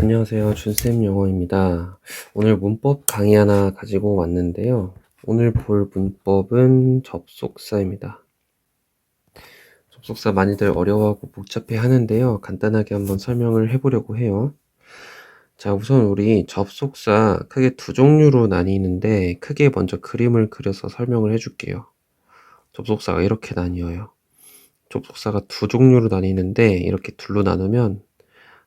안녕하세요. 준쌤 영어입니다. 오늘 문법 강의 하나 가지고 왔는데요. 오늘 볼 문법은 접속사입니다. 접속사 많이들 어려워하고 복잡해 하는데요. 간단하게 한번 설명을 해보려고 해요. 자, 우선 우리 접속사 크게 두 종류로 나뉘는데 크게 먼저 그림을 그려서 설명을 해줄게요. 접속사가 이렇게 나뉘어요. 접속사가 두 종류로 나뉘는데 이렇게 둘로 나누면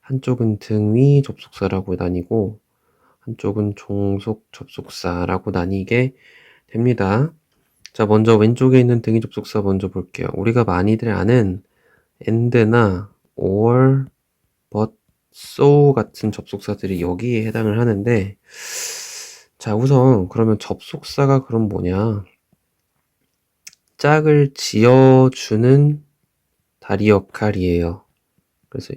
한쪽은 등위 접속사라고 나뉘고 한쪽은 종속 접속사라고 나뉘게 됩니다. 자, 먼저 왼쪽에 있는 등위 접속사 먼저 볼게요. 우리가 많이들 아는 and나 or, but, so 같은 접속사들이 여기에 해당을 하는데, 자, 우선 그러면 접속사가 그럼 뭐냐? 짝을 지어주는 다리 역할이에요. 그래서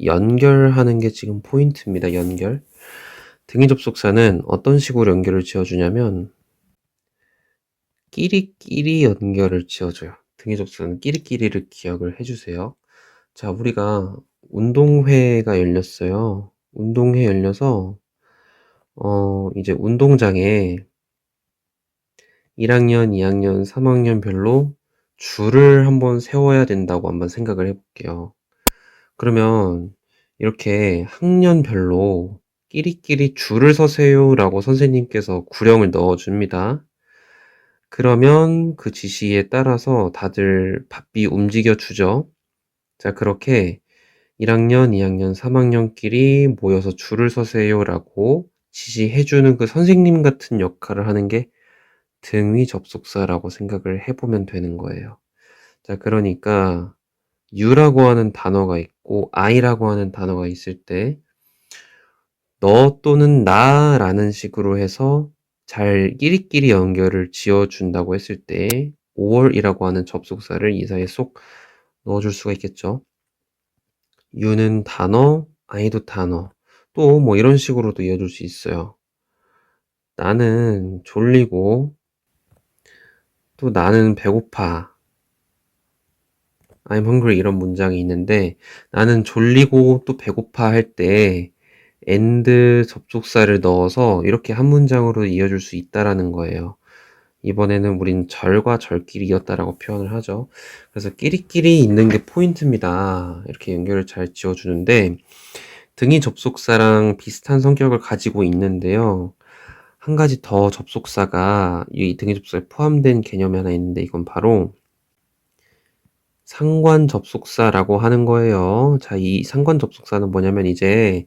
연결하는 게 지금 포인트입니다. 연결. 등위 접속사는 어떤 식으로 연결을 지어주냐면 끼리끼리 연결을 지어줘요. 등위 접속사는 끼리끼리를 기억을 해주세요. 자, 우리가 운동회가 열렸어요. 운동회 열려서 이제 운동장에 1학년, 2학년, 3학년별로 줄을 한번 세워야 된다고 한번 생각을 해볼게요. 그러면 이렇게 학년별로 끼리끼리 줄을 서세요라고 선생님께서 구령을 넣어줍니다. 그러면 그 지시에 따라서 다들 바삐 움직여 주죠. 자, 그렇게 1학년, 2학년, 3학년끼리 모여서 줄을 서세요라고 지시해주는 그 선생님 같은 역할을 하는 게 등위 접속사라고 생각을 해보면 되는 거예요. 자, 그러니까 you라고 하는 단어가 있고 I라고 하는 단어가 있을 때 너 또는 나라는 식으로 해서 잘 끼리끼리 연결을 지어준다고 했을 때 or이라고 하는 접속사를 이 사이에 쏙 넣어줄 수가 있겠죠. you는 단어, I도 단어, 또 뭐 이런 식으로도 이어줄 수 있어요. 나는 졸리고 또 나는 배고파. I'm hungry 이런 문장이 있는데 나는 졸리고 또 배고파 할 때 and 접속사를 넣어서 이렇게 한 문장으로 이어줄 수 있다라는 거예요. 이번에는 우린 절과 절끼리 이었다라고 표현을 하죠. 그래서 끼리끼리 있는 게 포인트입니다. 이렇게 연결을 잘 지어주는데 등위 접속사랑 비슷한 성격을 가지고 있는데요. 한 가지 더 접속사가 이 등위 접속사에 포함된 개념이 하나 있는데 이건 바로 상관 접속사라고 하는 거예요. 자, 이 상관 접속사는 뭐냐면 이제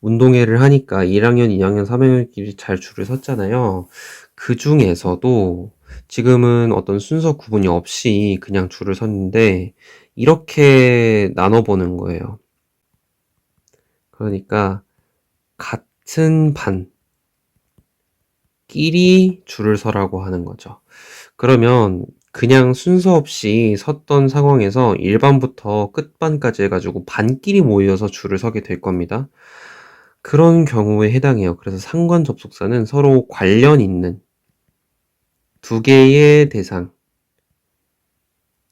운동회를 하니까 1학년, 2학년, 3학년끼리 잘 줄을 섰잖아요. 그 중에서도 지금은 어떤 순서 구분이 없이 그냥 줄을 섰는데 이렇게 나눠보는 거예요. 그러니까 같은 반끼리 줄을 서라고 하는 거죠. 그러면 그냥 순서 없이 섰던 상황에서 1반부터 끝반까지 해가지고 반끼리 모여서 줄을 서게 될 겁니다. 그런 경우에 해당해요. 그래서 상관 접속사는 서로 관련 있는 두 개의 대상,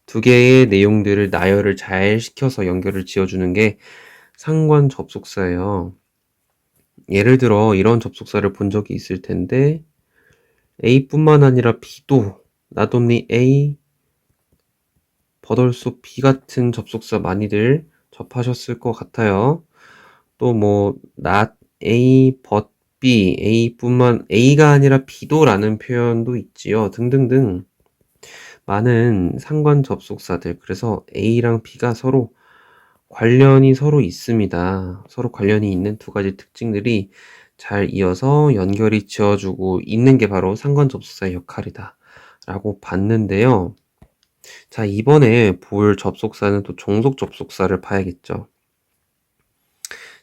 두 개의 내용들을 나열을 잘 시켜서 연결을 지어주는 게 상관 접속사예요. 예를 들어 이런 접속사를 본 적이 있을 텐데 A뿐만 아니라 B도 not only A, but also B 같은 접속사 많이들 접하셨을 것 같아요. 또 뭐 not A, but B, A가 아니라 B도 라는 표현도 있지요. 등등등 많은 상관 접속사들, 그래서 A랑 B가 서로 관련이 서로 있습니다. 서로 관련이 있는 두 가지 특징들이 잘 이어서 연결이 지어주고 있는 게 바로 상관 접속사의 역할이다 라고 봤는데요. 자, 이번에 볼 접속사는 또 종속 접속사를 봐야겠죠.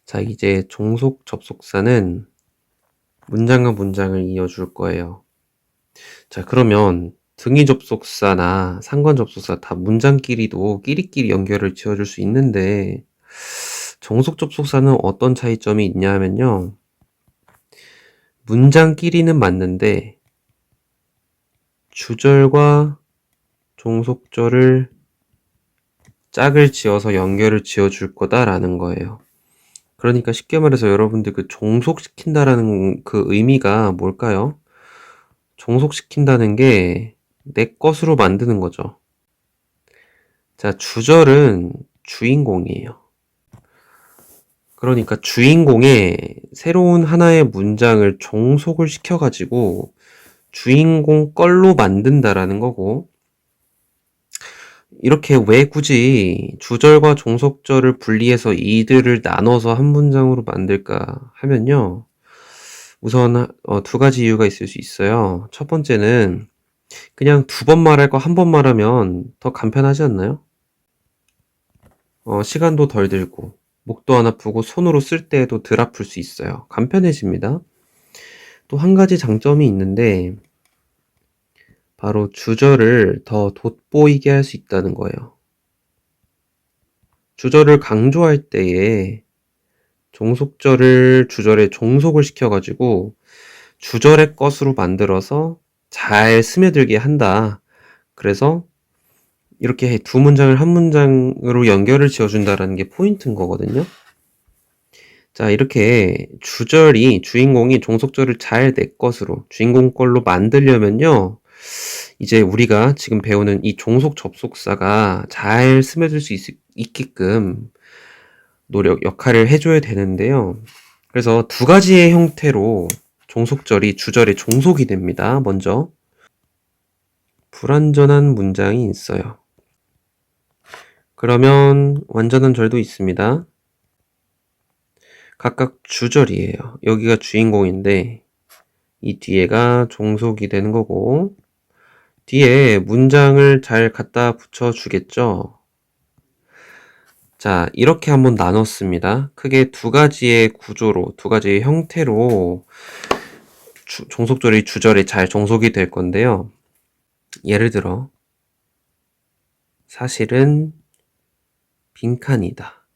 자, 이제 종속 접속사는 문장과 문장을 이어줄 거예요. 자, 그러면 등위 접속사나 상관 접속사 다 문장끼리도 끼리끼리 연결을 지어줄 수 있는데 종속 접속사는 어떤 차이점이 있냐 하면요. 문장끼리는 맞는데 주절과 종속절을 짝을 지어서 연결을 지어줄 거다라는 거예요. 그러니까 쉽게 말해서 여러분들 그 종속시킨다라는 그 의미가 뭘까요? 종속시킨다는 게 내 것으로 만드는 거죠. 자, 주절은 주인공이에요. 그러니까 주인공의 새로운 하나의 문장을 종속을 시켜가지고 주인공 걸로 만든다라는 거고, 이렇게 왜 굳이 주절과 종속절을 분리해서 이들을 나눠서 한 문장으로 만들까 하면요. 우선 두 가지 이유가 있을 수 있어요. 첫 번째는 그냥 두 번 말할 거 한 번 말하면 더 간편하지 않나요? 시간도 덜 들고 목도 안 아프고 손으로 쓸 때에도 덜 아플 수 있어요. 간편해집니다. 또 한 가지 장점이 있는데 바로 주절을 더 돋보이게 할 수 있다는 거예요. 주절을 강조할 때에 종속절을 주절에 종속을 시켜가지고 주절의 것으로 만들어서 잘 스며들게 한다. 그래서 이렇게 두 문장을 한 문장으로 연결을 지어준다라는 게 포인트인 거거든요. 자, 이렇게 주절이 주인공이 종속절을 잘 내 것으로 주인공 걸로 만들려면요. 이제 우리가 지금 배우는 이 종속 접속사가 잘 스며들 수 있게끔 역할을 해줘야 되는데요. 그래서 두 가지의 형태로 종속절이 주절에 종속이 됩니다. 먼저 불완전한 문장이 있어요. 그러면 완전한 절도 있습니다. 각각 주절이에요. 여기가 주인공인데 이 뒤에가 종속이 되는 거고, 뒤에 문장을 잘 갖다 붙여주겠죠. 자, 이렇게 한번 나눴습니다. 크게 두 가지의 구조로, 두 가지의 형태로 종속절이 주절에 잘 종속이 될 건데요. 예를 들어 사실은 빈칸이다.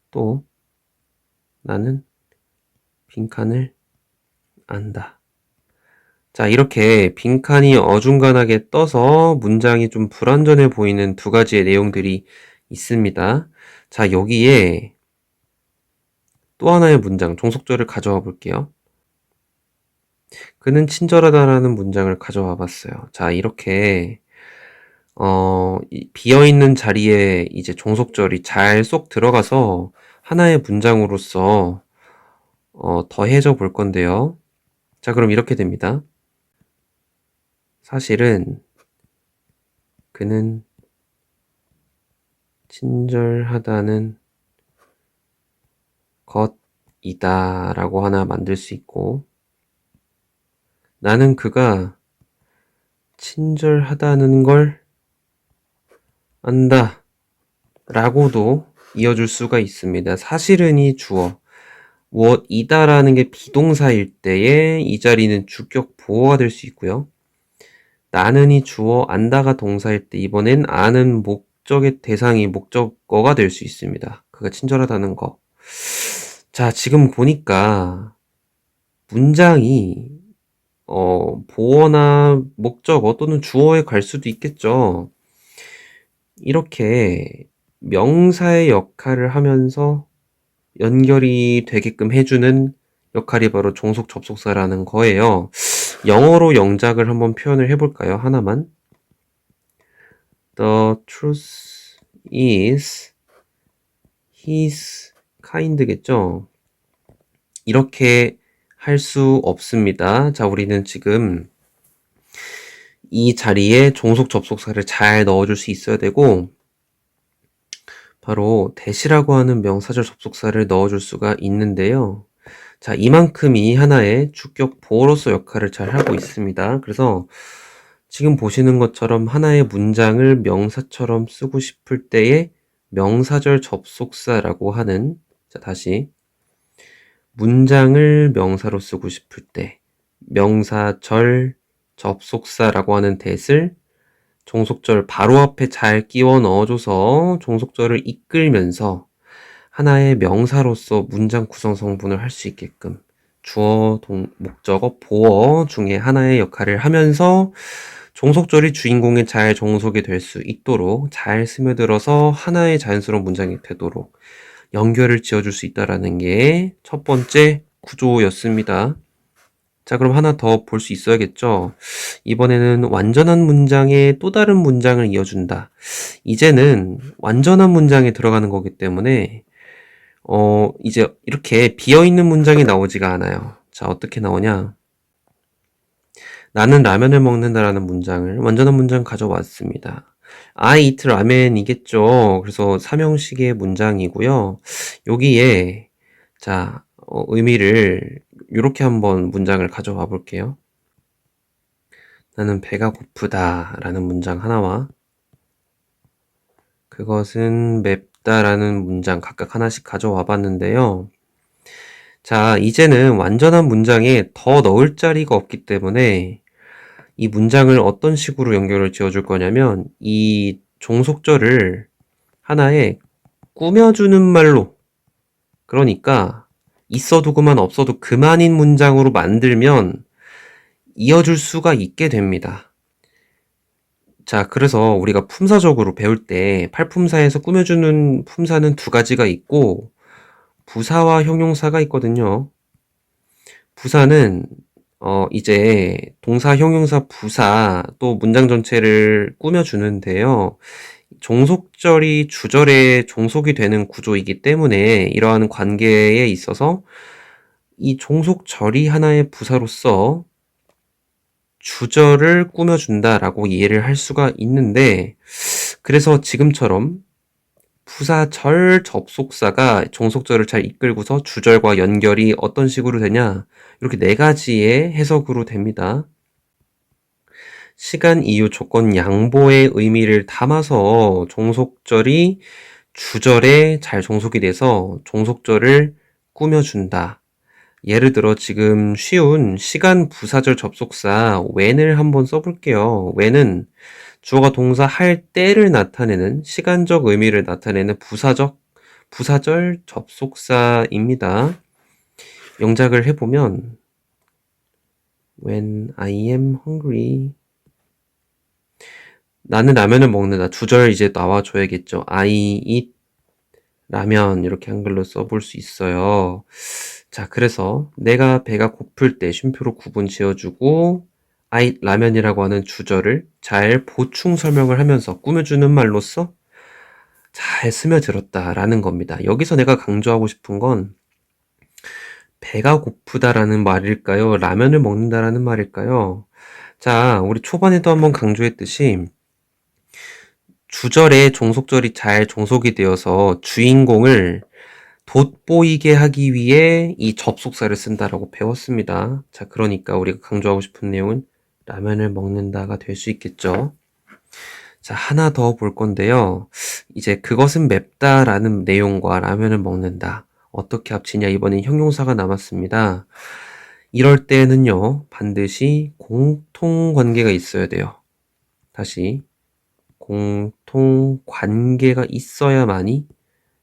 또 나는 빈칸을 안다. 자, 이렇게 빈칸이 어중간하게 떠서 문장이 좀 불완전해 보이는 두 가지의 내용들이 있습니다. 자, 여기에 또 하나의 문장, 종속절을 가져와 볼게요. 그는 친절하다라는 문장을 가져와 봤어요. 자, 이렇게 비어있는 자리에 이제 종속절이 잘 쏙 들어가서 하나의 문장으로서 더해져 볼 건데요. 자, 그럼 이렇게 됩니다. 사실은 그는 친절하다는 것이다 라고 하나 만들 수 있고, 나는 그가 친절하다는 걸 안다 라고도 이어줄 수가 있습니다. 사실은이 주어, 무엇이다 라는 게 비동사일 때에 이 자리는 주격 보어가 될 수 있고요. 나는이 주어, 안다가 동사일 때 이번엔 아는 목적의 대상이 목적어가 될 수 있습니다. 그가 친절하다는 거. 자, 지금 보니까 문장이 보어나 목적어 또는 주어에 갈 수도 있겠죠. 이렇게 명사의 역할을 하면서 연결이 되게끔 해주는 역할이 바로 종속 접속사라는 거예요. 영어로 영작을 한번 표현을 해볼까요? 하나만. The truth is he's kind겠죠? 이렇게 할 수 없습니다. 자, 우리는 지금 이 자리에 종속 접속사를 잘 넣어줄 수 있어야 되고, 바로 that이라고 하는 명사절 접속사를 넣어줄 수가 있는데요. 자, 이만큼이 하나의 주격 보어로서 역할을 잘 하고 있습니다. 그래서 지금 보시는 것처럼 하나의 문장을 명사처럼 쓰고 싶을 때에 명사절 접속사라고 하는, 자, 다시 문장을 명사로 쓰고 싶을 때 명사절 접속사라고 하는 that을 종속절 바로 앞에 잘 끼워 넣어줘서 종속절을 이끌면서 하나의 명사로서 문장 구성 성분을 할 수 있게끔 주어, 목적어, 보어 중에 하나의 역할을 하면서 종속절이 주인공에 잘 종속이 될 수 있도록 잘 스며들어서 하나의 자연스러운 문장이 되도록 연결을 지어줄 수 있다라는 게 첫 번째 구조였습니다. 자, 그럼 하나 더 볼 수 있어야겠죠? 이번에는 완전한 문장에 또 다른 문장을 이어준다. 이제는 완전한 문장에 들어가는 거기 때문에 이제 이렇게 비어있는 문장이 나오지가 않아요. 자, 어떻게 나오냐? 나는 라면을 먹는다라는 문장을 완전한 문장 가져왔습니다. I eat 라멘이겠죠. 그래서 삼형식의 문장이고요. 여기에 자, 의미를 이렇게 한번 문장을 가져와 볼게요. 나는 배가 고프다라는 문장 하나와 그것은 맵다라는 문장 각각 하나씩 가져와 봤는데요. 자, 이제는 완전한 문장에 더 넣을 자리가 없기 때문에 이 문장을 어떤 식으로 연결을 지어줄 거냐면 이 종속절을 하나의 꾸며주는 말로, 그러니까 있어도 그만 없어도 그만인 문장으로 만들면 이어줄 수가 있게 됩니다. 자, 그래서 우리가 품사적으로 배울 때 팔품사에서 꾸며주는 품사는 두 가지가 있고 부사와 형용사가 있거든요. 부사는 이제 동사, 형용사, 부사 또 문장 전체를 꾸며주는데요. 종속절이 주절에 종속이 되는 구조이기 때문에 이러한 관계에 있어서 이 종속절이 하나의 부사로서 주절을 꾸며준다라고 이해를 할 수가 있는데, 그래서 지금처럼 부사절 접속사가 종속절을 잘 이끌고서 주절과 연결이 어떤 식으로 되냐, 이렇게 네 가지의 해석으로 됩니다. 시간, 이유, 조건, 양보의 의미를 담아서 종속절이 주절에 잘 종속이 돼서 종속절을 꾸며준다. 예를 들어 지금 쉬운 시간 부사절 접속사 when을 한번 써볼게요. when은 주어가 동사 할 때를 나타내는 시간적 의미를 나타내는 부사절 접속사입니다. 영작을 해보면 When I am hungry, 나는 라면을 먹는다. 주절 이제 나와줘야겠죠. I eat 라면 이렇게 한글로 써볼 수 있어요. 자, 그래서 내가 배가 고플 때 쉼표로 구분 지어주고 I eat 라면이라고 하는 주절을 잘 보충 설명을 하면서 꾸며주는 말로써 잘 스며들었다라는 겁니다. 여기서 내가 강조하고 싶은 건 배가 고프다라는 말일까요? 라면을 먹는다라는 말일까요? 자, 우리 초반에도 한번 강조했듯이 주절에 종속절이 잘 종속이 되어서 주인공을 돋보이게 하기 위해 이 접속사를 쓴다라고 배웠습니다. 자, 그러니까 우리가 강조하고 싶은 내용은 라면을 먹는다가 될 수 있겠죠. 자, 하나 더 볼 건데요. 이제 그것은 맵다라는 내용과 라면을 먹는다. 어떻게 합치냐? 이번엔 형용사가 남았습니다. 이럴 때는요, 반드시 공통관계가 있어야 돼요. 다시. 공통관계가 있어야만이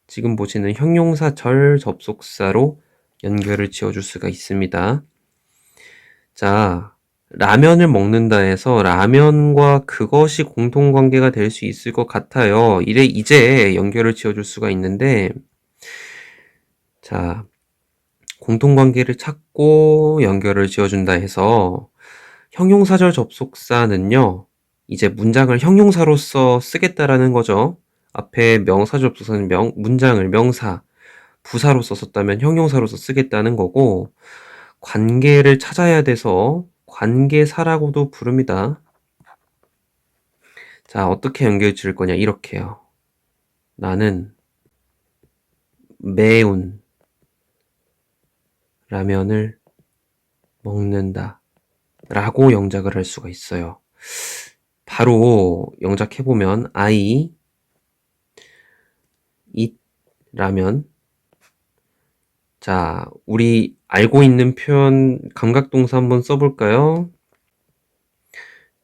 지금 보시는 형용사 절 접속사로 연결을 지어줄 수가 있습니다. 자, 라면을 먹는다 해서 라면과 그것이 공통관계가 될 수 있을 것 같아요. 이제 연결을 지어줄 수가 있는데, 자, 공통관계를 찾고 연결을 지어준다 해서 형용사절 접속사는요, 이제 문장을 형용사로서 쓰겠다라는 거죠. 앞에 명사 접속사는 문장을 명사, 부사로서 썼다면 형용사로서 쓰겠다는 거고, 관계를 찾아야 돼서 관계사라고도 부릅니다. 자, 어떻게 연결 지을 거냐? 이렇게요. 나는 매운 라면을 먹는다 라고 영작을 할 수가 있어요. 바로 영작해보면 I eat 라면. 자, 우리 알고 있는 표현 감각동사 한번 써볼까요?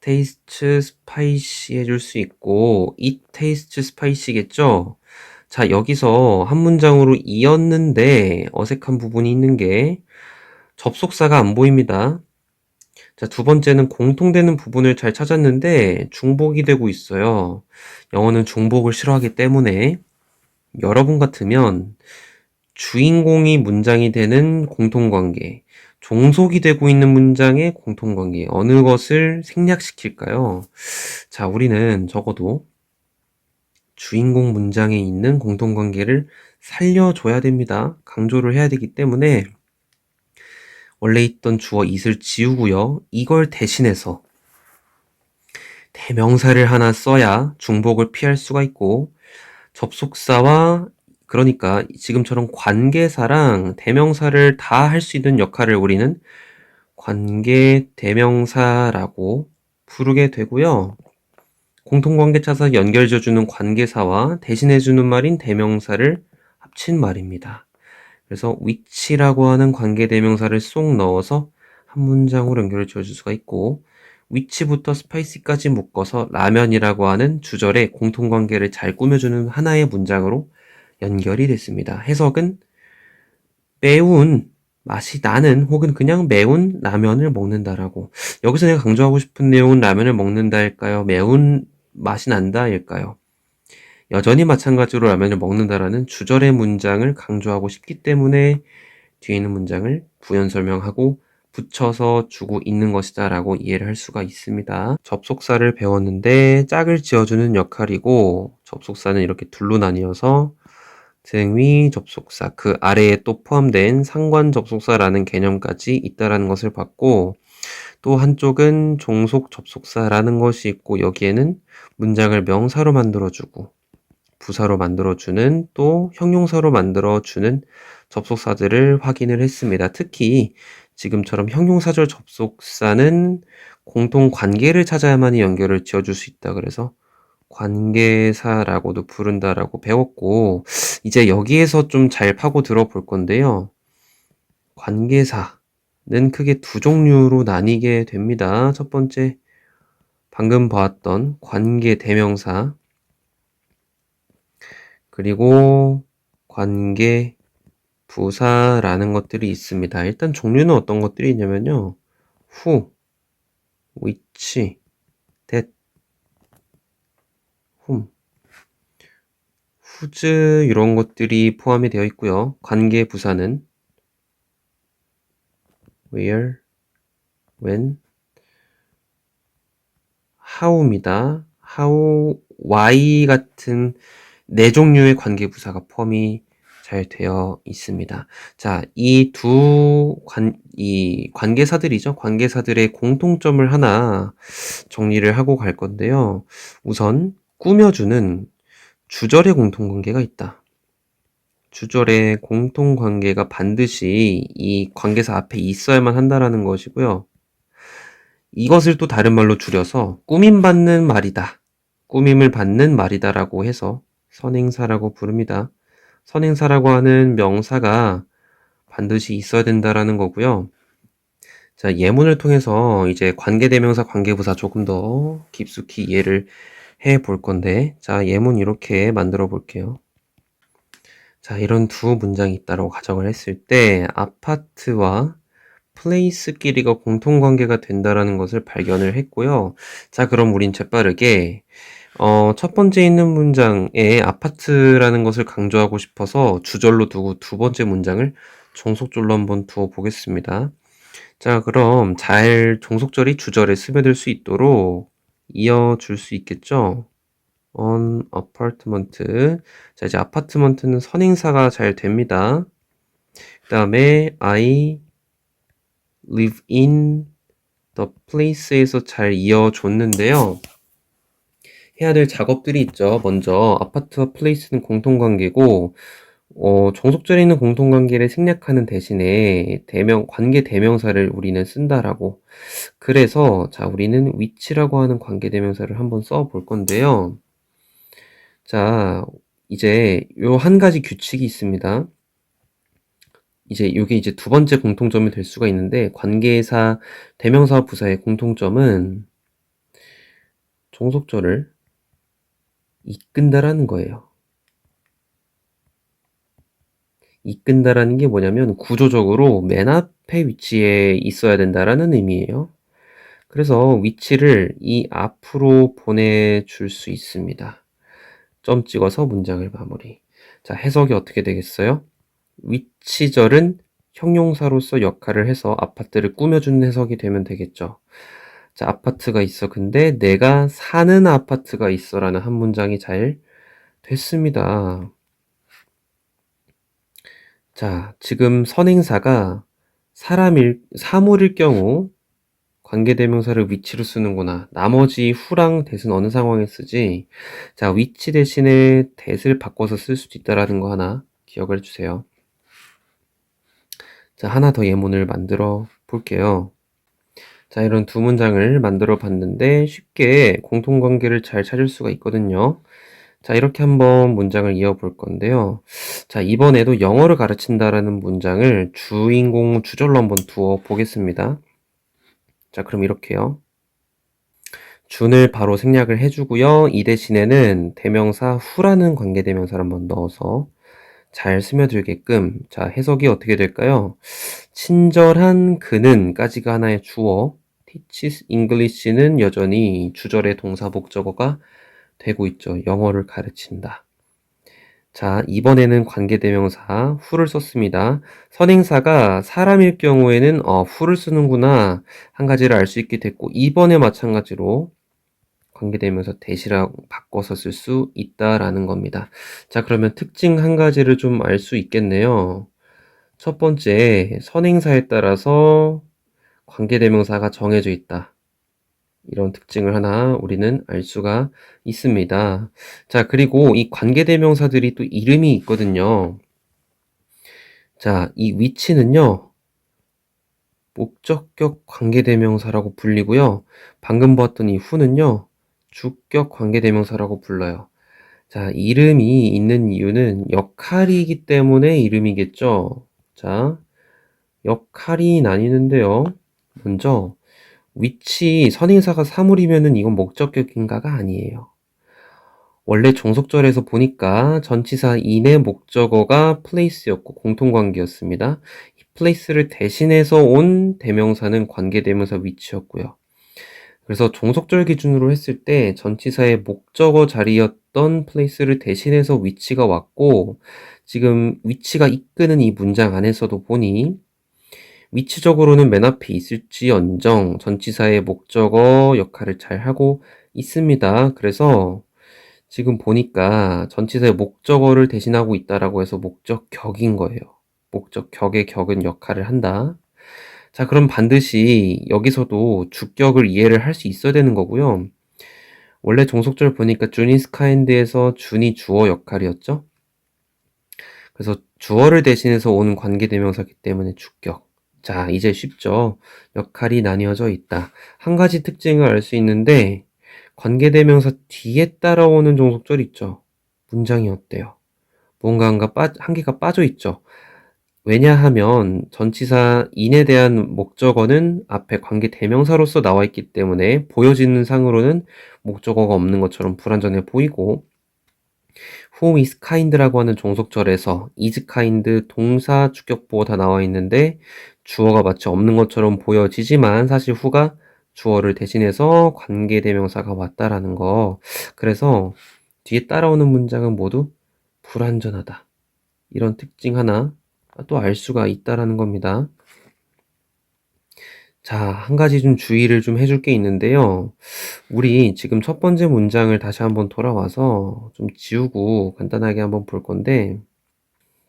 taste spicy 해줄 수 있고 it taste spicy겠죠? 자, 여기서 한 문장으로 이었는데 어색한 부분이 있는 게 접속사가 안 보입니다. 자, 두 번째는 공통되는 부분을 잘 찾았는데 중복이 되고 있어요. 영어는 중복을 싫어하기 때문에. 여러분 같으면 주인공이 문장이 되는 공통관계, 종속이 되고 있는 문장의 공통관계, 어느 것을 생략시킬까요? 자, 우리는 적어도 주인공 문장에 있는 공통관계를 살려줘야 됩니다. 강조를 해야 되기 때문에 원래 있던 주어 it을 지우고요. 이걸 대신해서 대명사를 하나 써야 중복을 피할 수가 있고, 접속사와 그러니까 지금처럼 관계사랑 대명사를 다 할 수 있는 역할을 우리는 관계 대명사라고 부르게 되고요. 공통관계 찾아서 연결지어주는 관계사와 대신해주는 말인 대명사를 합친 말입니다. 그래서 which라고 하는 관계 대명사를 쏙 넣어서 한 문장으로 연결을 지어줄 수가 있고, which부터 spicy까지 묶어서 라면이라고 하는 주절의 공통관계를 잘 꾸며주는 하나의 문장으로 연결이 됐습니다. 해석은 매운 맛이 나는 혹은 그냥 매운 라면을 먹는다라고. 여기서 내가 강조하고 싶은 내용은 라면을 먹는다일까요? 매운 맛이 난다일까요? 여전히 마찬가지로 라면을 먹는다라는 주절의 문장을 강조하고 싶기 때문에 뒤에 있는 문장을 부연 설명하고 붙여서 주고 있는 것이다 라고 이해를 할 수가 있습니다. 접속사를 배웠는데 짝을 지어주는 역할이고, 접속사는 이렇게 둘로 나뉘어서 등위 접속사, 그 아래에 또 포함된 상관 접속사라는 개념까지 있다라는 것을 봤고, 또 한쪽은 종속 접속사라는 것이 있고, 여기에는 문장을 명사로 만들어주고 부사로 만들어주는, 또 형용사로 만들어주는 접속사들을 확인을 했습니다. 특히 지금처럼 형용사절 접속사는 공통 관계를 찾아야만이 연결을 지어줄 수 있다. 그래서 관계사라고도 부른다라고 배웠고, 이제 여기에서 좀 잘 파고 들어볼 건데요. 관계사는 크게 두 종류로 나뉘게 됩니다. 첫 번째, 방금 보았던 관계 대명사, 그리고 관계 부사라는 것들이 있습니다. 일단 종류는 어떤 것들이 있냐면요. who, which, that, whom, whose 이런 것들이 포함이 되어 있고요. 관계 부사는 where, when, how입니다. how, why 같은 네 종류의 관계 부사가 포함이 잘 되어 있습니다. 자, 이 관계사들이죠. 관계사들의 공통점을 하나 정리를 하고 갈 건데요. 우선 꾸며주는 주절의 공통관계가 있다. 주절의 공통관계가 반드시 이 관계사 앞에 있어야만 한다라는 것이고요. 이것을 또 다른 말로 줄여서 꾸밈받는 말이다, 꾸밈을 받는 말이다라고 해서 선행사라고 부릅니다. 선행사라고 하는 명사가 반드시 있어야 된다라는 거고요. 자, 예문을 통해서 이제 관계대명사, 관계부사 조금 더 깊숙이 이해를 해 볼 건데, 자, 예문 이렇게 만들어 볼게요. 자, 이런 두 문장이 있다고 가정을 했을 때 아파트와 플레이스끼리가 공통관계가 된다라는 것을 발견을 했고요. 자, 그럼 우린 재빠르게 첫 번째 있는 문장에 아파트라는 것을 강조하고 싶어서 주절로 두고 두 번째 문장을 종속절로 한번 두어 보겠습니다. 자, 그럼 잘 종속절이 주절에 스며들 수 있도록 이어줄 수 있겠죠? on apartment. 자, 이제 아파트먼트는 선행사가 잘 됩니다. 그 다음에 I live in the place에서 잘 이어줬는데요. 해야 될 작업들이 있죠. 먼저 아파트와 place는 공통관계고, 종속절에 있는 공통관계를 생략하는 대신에 관계 대명사를 우리는 쓴다라고. 그래서 자, 우리는 which라고 하는 관계 대명사를 한번 써 볼 건데요. 자, 이제 요 한 가지 규칙이 있습니다. 이제 요게 이제 두 번째 공통점이 될 수가 있는데, 관계사 대명사와 부사의 공통점은 종속절을 이끈다라는 거예요. 이끈다라는 게 뭐냐면 구조적으로 맨 앞에 위치에 있어야 된다라는 의미예요. 그래서 위치를 이 앞으로 보내줄 수 있습니다. 점 찍어서 문장을 마무리. 자, 해석이 어떻게 되겠어요? 위치절은 형용사로서 역할을 해서 아파트를 꾸며주는 해석이 되면 되겠죠. 자, 아파트가 있어. 근데 내가 사는 아파트가 있어 라는 한 문장이 잘 됐습니다. 자, 지금 선행사가 사물일 경우 관계대명사를 위치로 쓰는구나. 나머지 후랑 that은 어느 상황에 쓰지? 자, 위치 대신에 that을 바꿔서 쓸 수도 있다라는 거 하나 기억을 해주세요. 자, 하나 더 예문을 만들어 볼게요. 자, 이런 두 문장을 만들어 봤는데 쉽게 공통관계를 잘 찾을 수가 있거든요. 자, 이렇게 한번 문장을 이어 볼 건데요. 자, 이번에도 영어를 가르친다라는 문장을 주인공 주절로 한번 두어 보겠습니다. 자, 그럼 이렇게요. 준을 바로 생략을 해주고요. 이 대신에는 대명사 후라는 관계대명사를 한번 넣어서 잘 스며들게끔. 자, 해석이 어떻게 될까요? 친절한 그는까지가 하나의 주어, teaches English는 여전히 주절의 동사 목적어가 되고 있죠. 영어를 가르친다. 자, 이번에는 관계대명사 후를 썼습니다. 선행사가 사람일 경우에는 후를 쓰는구나 한 가지를 알 수 있게 됐고, 이번에 마찬가지로 관계대명사 that이라고 바꿔서 쓸 수 있다라는 겁니다. 자, 그러면 특징 한 가지를 좀 알 수 있겠네요. 첫 번째, 선행사에 따라서 관계대명사가 정해져 있다. 이런 특징을 하나 우리는 알 수가 있습니다. 자, 그리고 이 관계대명사들이 또 이름이 있거든요. 자, 이 위치는요, 목적격 관계대명사라고 불리고요. 방금 봤던 이 후는요, 주격 관계대명사라고 불러요. 자, 이름이 있는 이유는 역할이기 때문에 이름이겠죠. 자, 역할이 나뉘는데요. 먼저 위치 선행사가 사물이면은 이건 목적격인가가 아니에요. 원래 종속절에서 보니까 전치사 in의 목적어가 place였고 공통관계였습니다. 이 place를 대신해서 온 대명사는 관계대명사 위치였고요. 그래서 종속절 기준으로 했을 때 전치사의 목적어 자리였던 place를 대신해서 위치가 왔고, 지금 위치가 이끄는 이 문장 안에서도 보니 위치적으로는 맨 앞에 있을지언정 전치사의 목적어 역할을 잘 하고 있습니다. 그래서 지금 보니까 전치사의 목적어를 대신하고 있다라고 해서 목적격인 거예요. 목적격의 격은 역할을 한다. 자, 그럼 반드시 여기서도 주격을 이해를 할 수 있어야 되는 거고요. 원래 종속절 보니까 준 is kind에서 준이 주어 역할이었죠. 그래서 주어를 대신해서 오는 관계대명사이기 때문에 주격. 자, 이제 쉽죠? 역할이 나뉘어져 있다. 한 가지 특징을 알 수 있는데 관계대명사 뒤에 따라오는 종속절 있죠? 문장이 어때요? 뭔가 한 개가 빠져 있죠? 왜냐하면 전치사 in에 대한 목적어는 앞에 관계대명사로서 나와 있기 때문에 보여지는 상으로는 목적어가 없는 것처럼 불완전해 보이고, who is kind라고 하는 종속절에서 is kind 동사 주격보어 다 나와 있는데 주어가 마치 없는 것처럼 보여지지만 사실 who가 주어를 대신해서 관계대명사가 왔다라는 거. 그래서 뒤에 따라오는 문장은 모두 불완전하다. 이런 특징 하나 또 알 수가 있다라는 겁니다. 자, 한 가지 좀 주의를 좀 해줄 게 있는데요. 우리 지금 첫 번째 문장을 다시 한번 돌아와서 좀 지우고 간단하게 한번 볼 건데,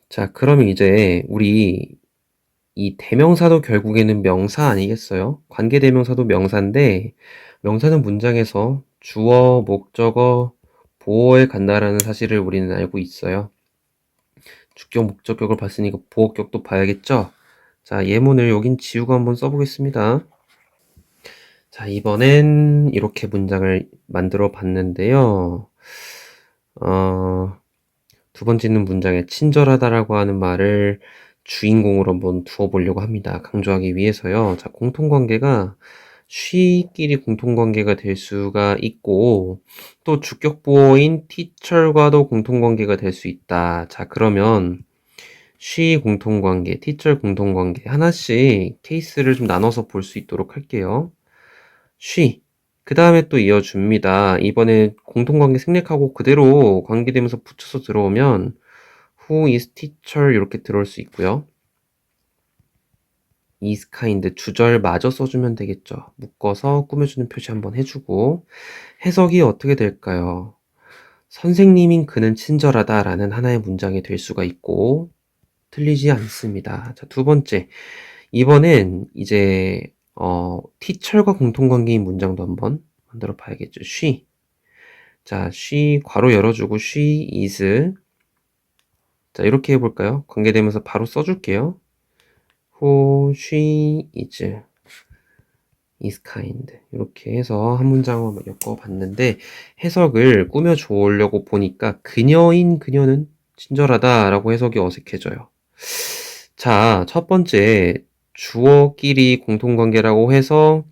자, 그러면 이제 우리 이 대명사도 결국에는 명사 아니겠어요? 관계대명사도 명사인데, 명사는 문장에서 주어, 목적어, 보어에 간다라는 사실을 우리는 알고 있어요. 주격, 목적격을 봤으니까 보어격도 봐야겠죠? 자, 예문을 여긴 지우고 한번 써보겠습니다. 자, 이번엔 이렇게 문장을 만들어 봤는데요. 두 번째는 문장에 친절하다라고 하는 말을 주인공으로 한번 두어 보려고 합니다. 강조하기 위해서요. 자, 공통관계가 she끼리 공통관계가 될 수가 있고, 또 주격보어인 teacher과도 공통관계가 될 수 있다. 자, 그러면 she 공통관계, teacher 공통관계 하나씩 케이스를 좀 나눠서 볼 수 있도록 할게요. she. 그 다음에 또 이어줍니다. 이번에 공통관계 생략하고 그대로 관계되면서 붙여서 들어오면 who is teacher 이렇게 들어올 수 있고요. is kind 주절 마저 써주면 되겠죠. 묶어서 꾸며주는 표시 한번 해주고 해석이 어떻게 될까요? 선생님인 그는 친절하다 라는 하나의 문장이 될 수가 있고 틀리지 않습니다. 자, 두 번째. 이번엔 이제 teacher과 공통관계인 문장도 한번 만들어 봐야겠죠. she. 자, she 괄호 열어주고 she is. 자, 이렇게 해볼까요? 관계대명사 바로 써줄게요. who she is kind. 이렇게 해서 한 문장을 엮어봤는데 해석을 꾸며주려고 보니까 그녀인 그녀는 친절하다라고 해석이 어색해져요. 자, 첫 번째 주어끼리 공통관계라고 해서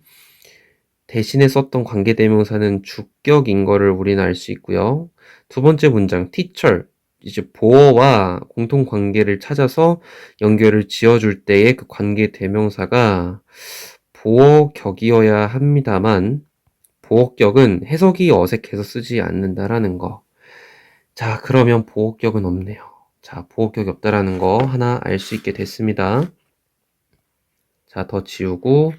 대신에 썼던 관계대명사는 주격인 거를 우리는 알 수 있고요. 두 번째 문장 teacher 이제 보어와 공통관계를 찾아서 연결을 지어줄 때의 그 관계대명사가 보어격이어야 합니다만 보어격은 해석이 어색해서 쓰지 않는다라는 거. 자, 그러면 보어격은 없네요. 자, 보어격이 없다라는 거 하나 알 수 있게 됐습니다. 자, 더 지우고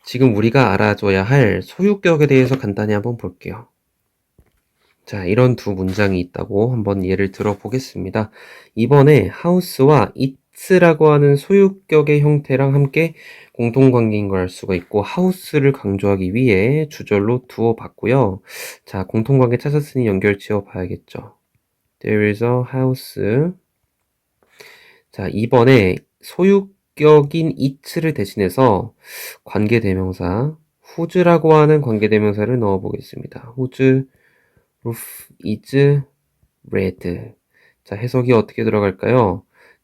지금 우리가 알아줘야 할 소유격에 대해서 간단히 한번 볼게요. 자, 이런 두 문장이 있다고 한번 예를 들어보겠습니다. 이번에 house와 it라고 하는 소유격의 형태랑 함께 공통관계인 걸 알 수가 있고 house를 강조하기 위해 주절로 두어 봤고요. 자, 공통관계 찾았으니 연결 지어 봐야겠죠. There is a house. 자, 이번에 소유격인 it를 대신해서 관계대명사 whose라고 하는 관계대명사를 넣어 보겠습니다. whose roof is red. 자, 해석이 어떻게 들어갈까요?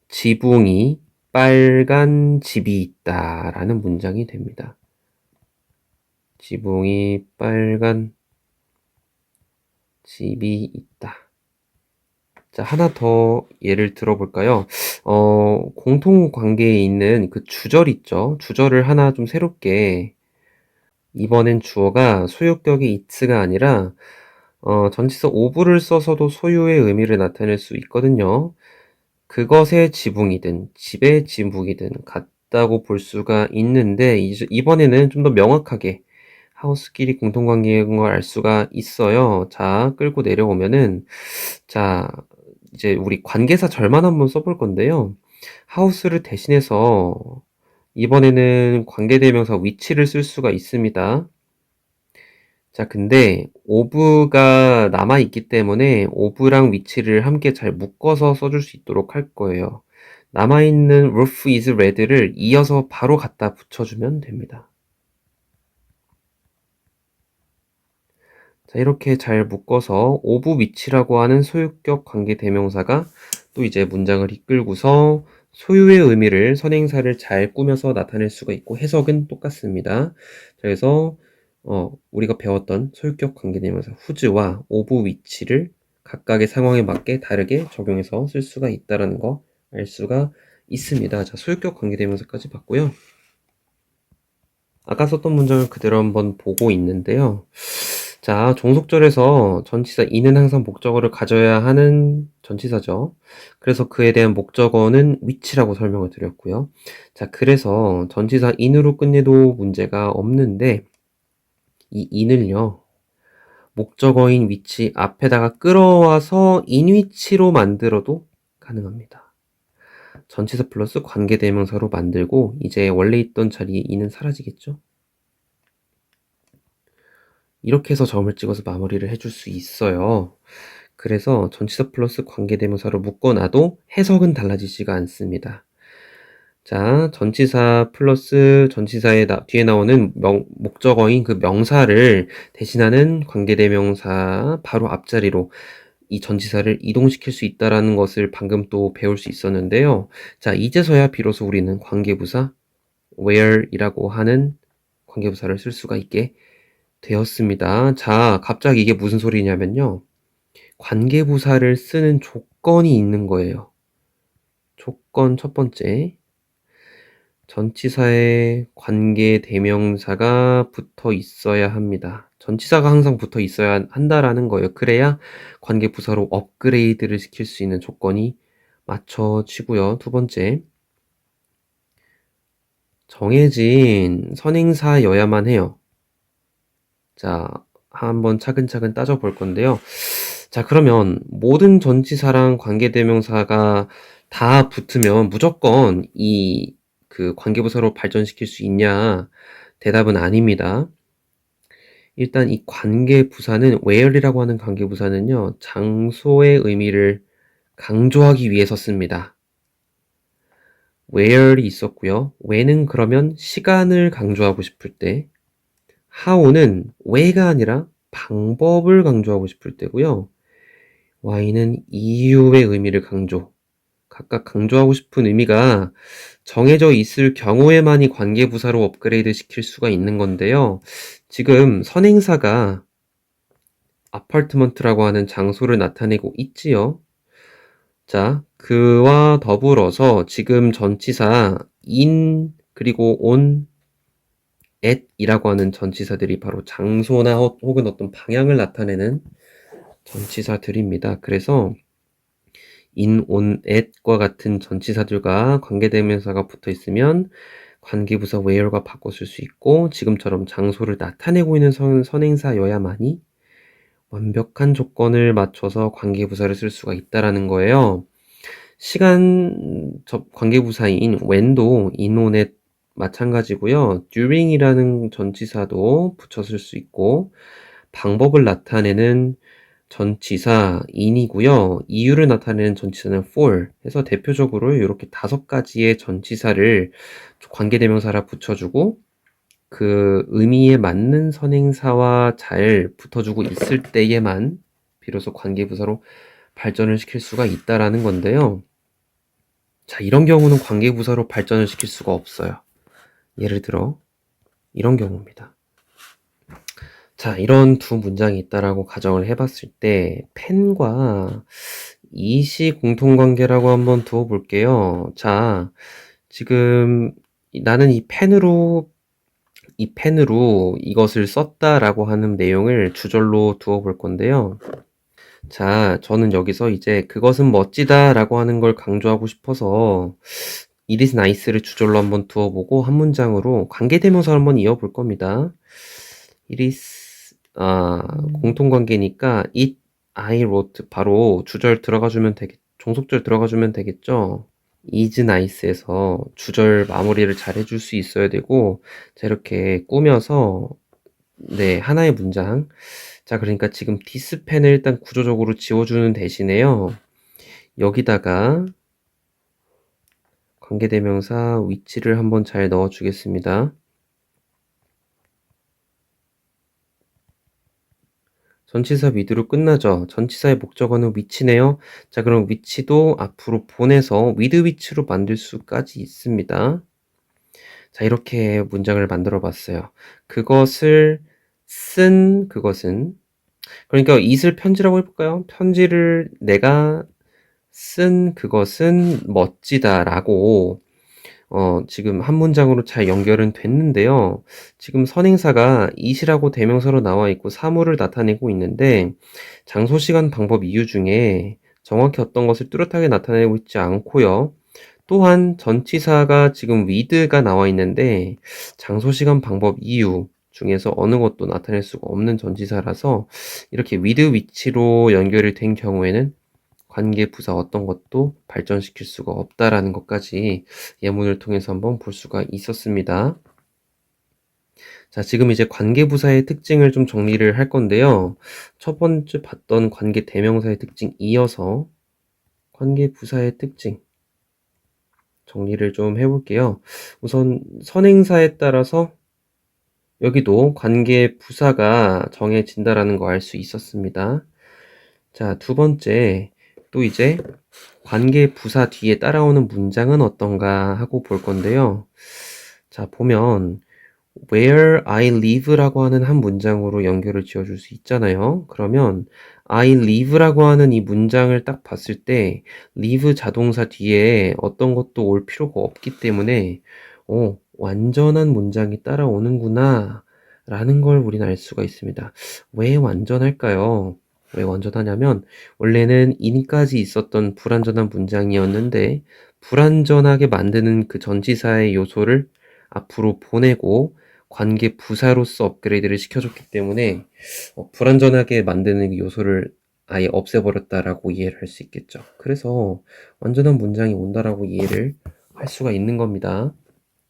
지붕이 빨간 집이 있다 라는 문장이 됩니다. 지붕이 빨간 집이 있다. 자, 하나 더 예를 들어볼까요? 공통관계에 있는 그 주절 있죠? 주절을 하나 좀 새롭게 이번엔 주어가 소유격이 it가 아니라 전치사 of를 써서도 소유의 의미를 나타낼 수 있거든요. 그것의 지붕이든 집의 지붕이든 같다고 볼 수가 있는데 이번에는 좀 더 명확하게 하우스끼리 공통관계인 걸 알 수가 있어요. 자, 끌고 내려오면은 자, 이제 우리 관계사 절만 한번 써볼 건데요. 하우스를 대신해서 이번에는 관계대명사 위치를 쓸 수가 있습니다. 자, 근데 of가 남아있기 때문에 of랑 위치를 함께 잘 묶어서 써줄 수 있도록 할 거예요. 남아있는 roof is red를 이어서 바로 갖다 붙여주면 됩니다. 자, 이렇게 잘 묶어서 of 위치라고 하는 소유격 관계대명사가 또 이제 문장을 이끌고서 소유의 의미를 선행사를 잘 꾸며서 나타낼 수가 있고 해석은 똑같습니다. 그래서 우리가 배웠던 소유격 관계대명사 whose와 of 위치를 각각의 상황에 맞게 다르게 적용해서 쓸 수가 있다는 거 알 수가 있습니다. 자, 소유격 관계대명사까지 봤고요. 아까 썼던 문장을 그대로 한번 보고 있는데요. 자, 종속절에서 전치사 in은 항상 목적어를 가져야 하는 전치사죠. 그래서 그에 대한 목적어는 which라고 설명을 드렸고요. 자, 그래서 전치사 in으로 끝내도 문제가 없는데 이 in을요. 목적어인 which 앞에다가 끌어와서 in which로 만들어도 가능합니다. 전치사 플러스 관계대명사로 만들고 이제 원래 있던 자리에 in은 사라지겠죠? 이렇게 해서 점을 찍어서 마무리를 해줄 수 있어요. 그래서 전치사 플러스 관계대명사로 묶어놔도 해석은 달라지지가 않습니다. 자, 전치사 플러스 전치사의 뒤에 나오는 목적어인 그 명사를 대신하는 관계대명사 바로 앞자리로 이 전치사를 이동시킬 수 있다는 것을 방금 또 배울 수 있었는데요. 자, 이제서야 비로소 우리는 관계부사 where이라고 하는 관계부사를 쓸 수가 있게 되었습니다. 자, 갑자기 이게 무슨 소리냐면요. 관계부사를 쓰는 조건이 있는 거예요. 조건 첫 번째. 전치사에 관계대명사가 붙어 있어야 합니다. 전치사가 항상 붙어 있어야 한다라는 거예요. 그래야 관계부사로 업그레이드를 시킬 수 있는 조건이 맞춰지고요. 두 번째, 정해진 선행사여야만 해요. 자, 한번 차근차근 따져볼 건데요. 자, 그러면 모든 전치사랑 관계대명사가 다 붙으면 무조건 그 관계부사로 발전시킬 수 있냐? 대답은 아닙니다. 일단 이 관계부사는 where이라고 하는 관계부사는요, 장소의 의미를 강조하기 위해서 씁니다. where이 있었고요. when은 그러면 시간을 강조하고 싶을 때, how는 왜가 아니라 방법을 강조하고 싶을 때고요. why는 이유의 의미를 각각 강조하고 싶은 의미가 정해져 있을 경우에만이 관계부사로 업그레이드 시킬 수가 있는 건데요. 지금 선행사가 아파트먼트라고 하는 장소를 나타내고 있지요. 자, 그와 더불어서 지금 전치사 in 그리고 on, at 이라고 하는 전치사들이 바로 장소나 혹은 어떤 방향을 나타내는 전치사들입니다. 그래서 in, on, at과 같은 전치사들과 관계대명사가 붙어 있으면 관계부사 where과 바꿔 쓸 수 있고, 지금처럼 장소를 나타내고 있는 선행사여야만이 완벽한 조건을 맞춰서 관계부사를 쓸 수가 있다라는 거예요. 관계부사인 when도 in, on, at 마찬가지고요. during이라는 전치사도 붙여 쓸 수 있고, 방법을 나타내는 전치사 in이고요. 이유를 나타내는 전치사는 for 해서 대표적으로 이렇게 5가지의 전치사를 관계대명사라 붙여주고 그 의미에 맞는 선행사와 잘 붙어주고 있을 때에만 비로소 관계부사로 발전을 시킬 수가 있다라는 건데요. 자, 이런 경우는 관계부사로 발전을 시킬 수가 없어요. 예를 들어 이런 경우입니다. 자, 이런 두 문장이 있다라고 가정을 해봤을 때 펜과 이시 공통관계라고 한번 두어 볼게요. 자, 지금 나는 이 펜으로 이것을 썼다라고 하는 내용을 주절로 두어 볼 건데요. 자, 저는 여기서 이제 그것은 멋지다라고 하는 걸 강조하고 싶어서 it is nice를 주절로 한번 두어보고 한 문장으로 관계대명사를 한번 이어볼 겁니다. it is 공통관계니까 it, I wrote 바로 주절 들어가주면 종속절 들어가주면 되겠죠. is nice에서 주절 마무리를 잘 해줄 수 있어야 되고, 자, 이렇게 꾸며서 네, 하나의 문장. 자, 그러니까 지금 this 펜을 일단 구조적으로 지워주는 대신에요, 여기다가 관계대명사 위치를 한번 잘 넣어주겠습니다. 전치사 with로 끝나죠. 전치사의 목적어는 위치네요. 자, 그럼 위치도 앞으로 보내서 with which로 만들 수까지 있습니다. 자, 이렇게 문장을 만들어 봤어요. 그것은 그러니까 it을 편지라고 해볼까요? 편지를 내가 쓴 그것은 멋지다라고 지금 한 문장으로 잘 연결은 됐는데요. 지금 선행사가 it이라고 대명사로 나와 있고 사물을 나타내고 있는데 장소, 시간, 방법, 이유 중에 정확히 어떤 것을 뚜렷하게 나타내고 있지 않고요. 또한 전치사가 지금 with가 나와 있는데 장소, 시간, 방법, 이유 중에서 어느 것도 나타낼 수가 없는 전치사라서 이렇게 with which로 연결이 된 경우에는 관계부사 어떤 것도 발전시킬 수가 없다라는 것까지 예문을 통해서 한번 볼 수가 있었습니다. 자, 지금 이제 관계부사의 특징을 좀 정리를 할 건데요. 첫 번째 봤던 관계대명사의 특징 이어서 관계부사의 특징 정리를 좀 해볼게요. 우선 선행사에 따라서 여기도 관계부사가 정해진다라는 거 알 수 있었습니다. 자, 두 번째, 또 이제 관계부사 뒤에 따라오는 문장은 어떤가 하고 볼 건데요. 자, 보면 where I live라고 하는 한 문장으로 연결을 지어줄 수 있잖아요. 그러면 I live라고 하는 이 문장을 딱 봤을 때 live 자동사 뒤에 어떤 것도 올 필요가 없기 때문에 완전한 문장이 따라오는구나 라는 걸 우리는 알 수가 있습니다. 왜 완전할까요? 왜 완전하냐면 원래는 in까지 있었던 불완전한 문장이었는데 불완전하게 만드는 그 전치사의 요소를 앞으로 보내고 관계 부사로서 업그레이드를 시켜줬기 때문에 불완전하게 만드는 그 요소를 아예 없애버렸다라고 이해를 할 수 있겠죠. 그래서 완전한 문장이 온다라고 이해를 할 수가 있는 겁니다.